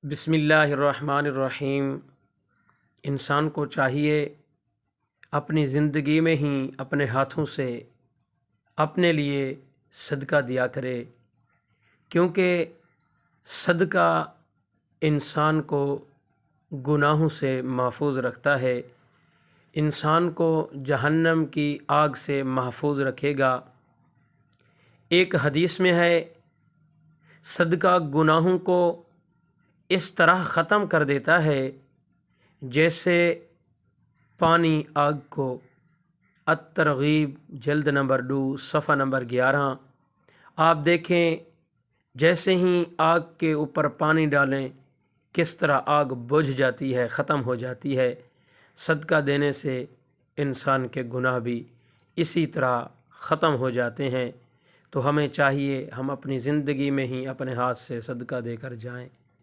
بسم اللہ الرحمن الرحیم۔ انسان کو چاہیے اپنی زندگی میں ہی اپنے ہاتھوں سے اپنے لیے صدقہ دیا کرے، کیونکہ صدقہ انسان کو گناہوں سے محفوظ رکھتا ہے، انسان کو جہنم کی آگ سے محفوظ رکھے گا۔ ایک حدیث میں ہے، صدقہ گناہوں کو اس طرح ختم کر دیتا ہے جیسے پانی آگ کو۔ الترغیب جلد نمبر 2 صفحہ نمبر 11۔ آپ دیکھیں، جیسے ہی آگ کے اوپر پانی ڈالیں کس طرح آگ بجھ جاتی ہے، ختم ہو جاتی ہے۔ صدقہ دینے سے انسان کے گناہ بھی اسی طرح ختم ہو جاتے ہیں۔ تو ہمیں چاہیے ہم اپنی زندگی میں ہی اپنے ہاتھ سے صدقہ دے کر جائیں۔